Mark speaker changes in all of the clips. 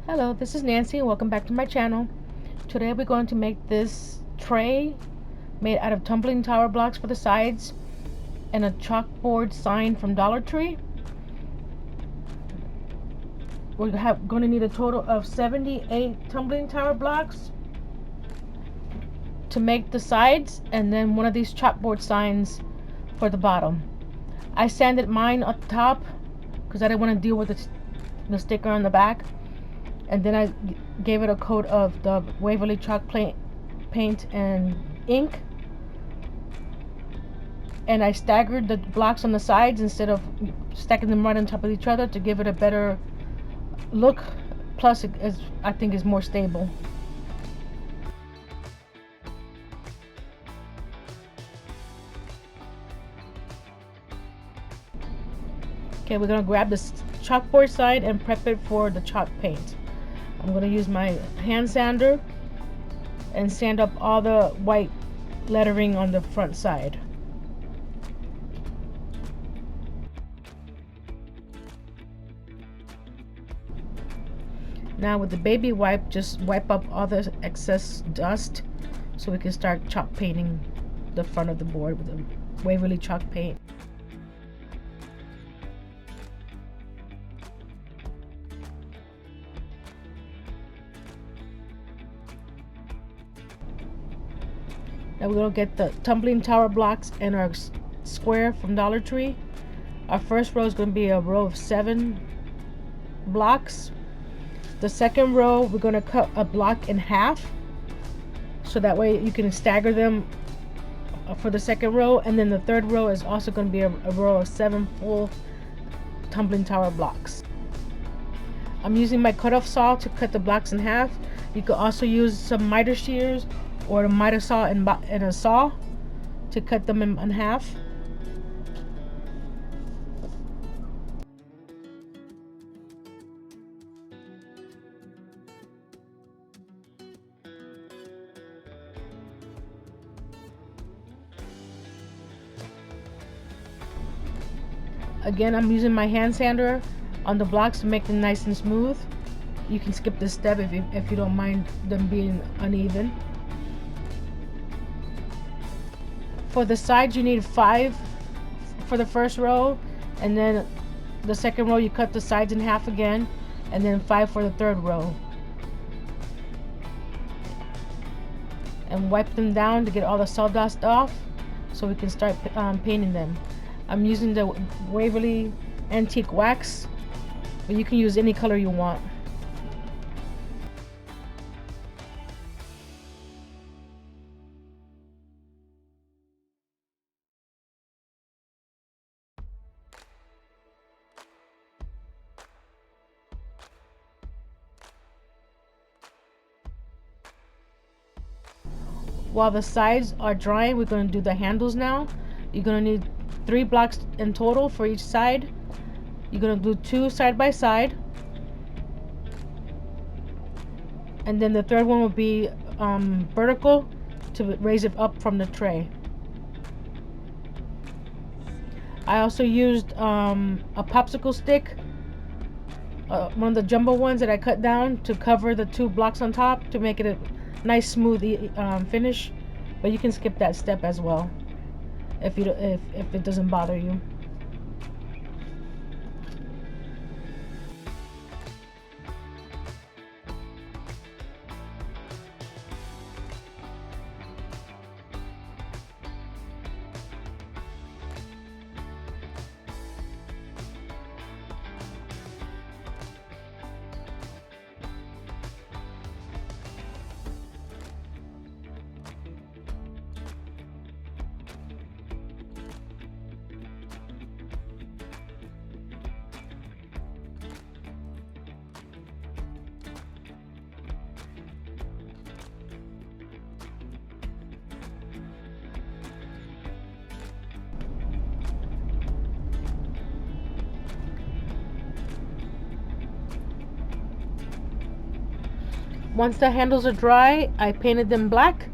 Speaker 1: Hello, this is Nancy and welcome back to my channel. Today we're going to make this tray made out of tumbling tower blocks for the sides and a chalkboard sign from Dollar Tree. We're going to need a total of 78 tumbling tower blocks to make the sides, and then one of these chalkboard signs for the bottom. I sanded mine at the top because I didn't want to deal with the sticker on the back. And then I gave it a coat of the Waverly chalk paint and ink, and I staggered the blocks on the sides instead of stacking them right on top of each other to give it a better look. Plus I think is more stable. Okay, we're gonna grab this chalkboard side and prep it for the chalk paint. I'm going to use my hand sander and sand up all the white lettering on the front side. Now with the baby wipe, just wipe up all the excess dust so we can start chalk painting the front of the board with the Waverly chalk paint. Now we're going to get the tumbling tower blocks and our square from Dollar Tree. Our first row is going to be a row of 7 blocks. The second row we're going to cut a block in half so that way you can stagger them for the second row, and then the third row is also going to be a row of 7 full tumbling tower blocks. I'm using my cutoff saw to cut the blocks in half. You could also use some miter shears or a miter saw and a saw to cut them in half. Again, I'm using my hand sander on the blocks to make them nice and smooth. You can skip this step if you don't mind them being uneven. For the sides, you need 5 for the first row, and then the second row you cut the sides in half again, and then 5 for the third row. And wipe them down to get all the sawdust off so we can start painting them. I'm using the Waverly antique wax, but you can use any color you want. While the sides are drying, we're going to do the handles now. You're going to need 3 blocks in total for each side. You're going to do 2 side by side, and then the third one will be vertical to raise it up from the tray. I also used a popsicle stick, one of the jumbo ones that I cut down to cover the 2 blocks on top to make it a nice smooth finish, but you can skip that step as well if it doesn't bother you. Once the handles are dry, I painted them black.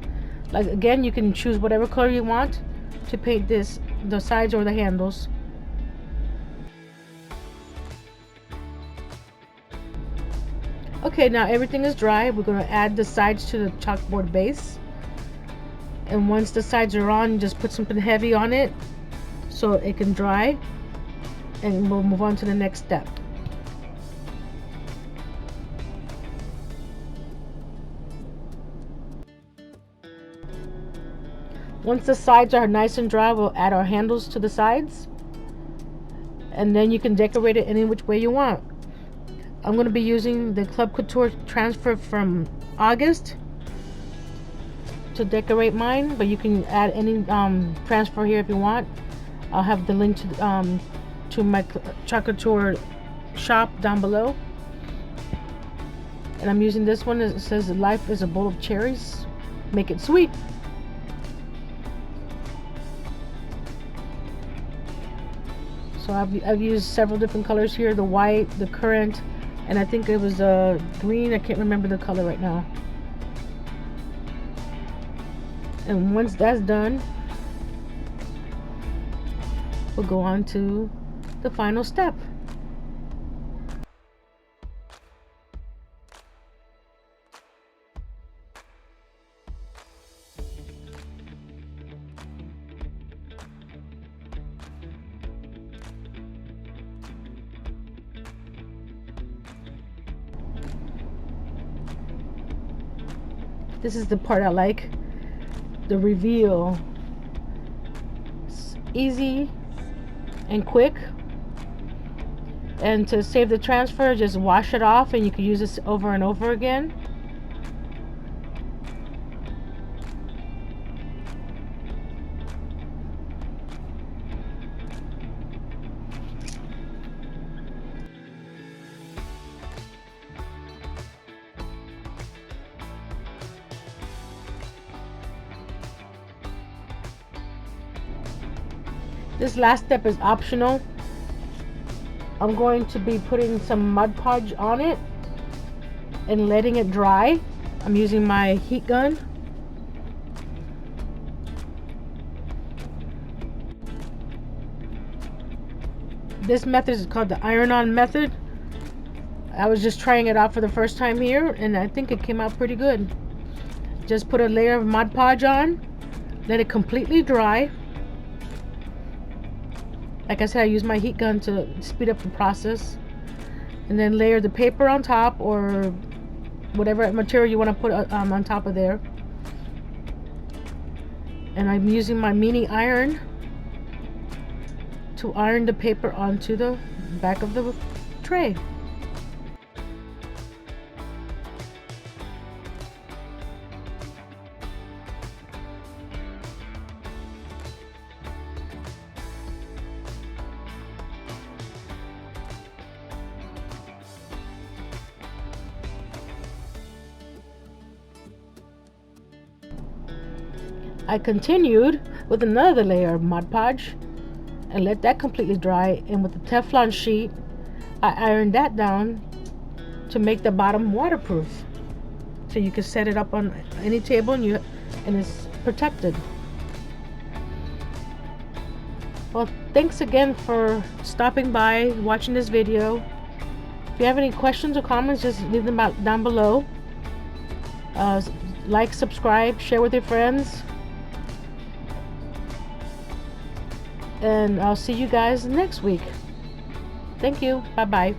Speaker 1: Like, again, you can choose whatever color you want to paint the sides or the handles. Okay, now everything is dry. We're going to add the sides to the chalkboard base. And once the sides are on, just put something heavy on it so it can dry. And we'll move on to the next step. Once the sides are nice and dry, we'll add our handles to the sides. And then you can decorate it any which way you want. I'm going to be using the Club Couture transfer from August to decorate mine, but you can add any transfer here if you want. I'll have the link to my Club Couture shop down below. And I'm using this one. It says life is a bowl of cherries, make it sweet. So I've used several different colors here, the white, the currant, and I think it was green. I can't remember the color right now. And once that's done, we'll go on to the final step. This is the part I like, the reveal. It's easy and quick. And to save the transfer, just wash it off and you can use this over and over again. This last step is optional. I'm going to be putting some Mod Podge on it and letting it dry. I'm using my heat gun. This method is called the iron-on method. I was just trying it out for the first time here and I think it came out pretty good. Just put a layer of Mod Podge on, let it completely dry. Like I said, I use my heat gun to speed up the process. And then layer the paper on top or whatever material you want to put on top of there. And I'm using my mini iron to iron the paper onto the back of the tray. I continued with another layer of Mod Podge and let that completely dry, and with the Teflon sheet I ironed that down to make the bottom waterproof, so you can set it up on any table and it's protected. Well, thanks again for stopping by, watching this video. If you have any questions or comments, just leave them out down below. Like, subscribe, share with your friends. And I'll see you guys next week. Thank you. Bye-bye.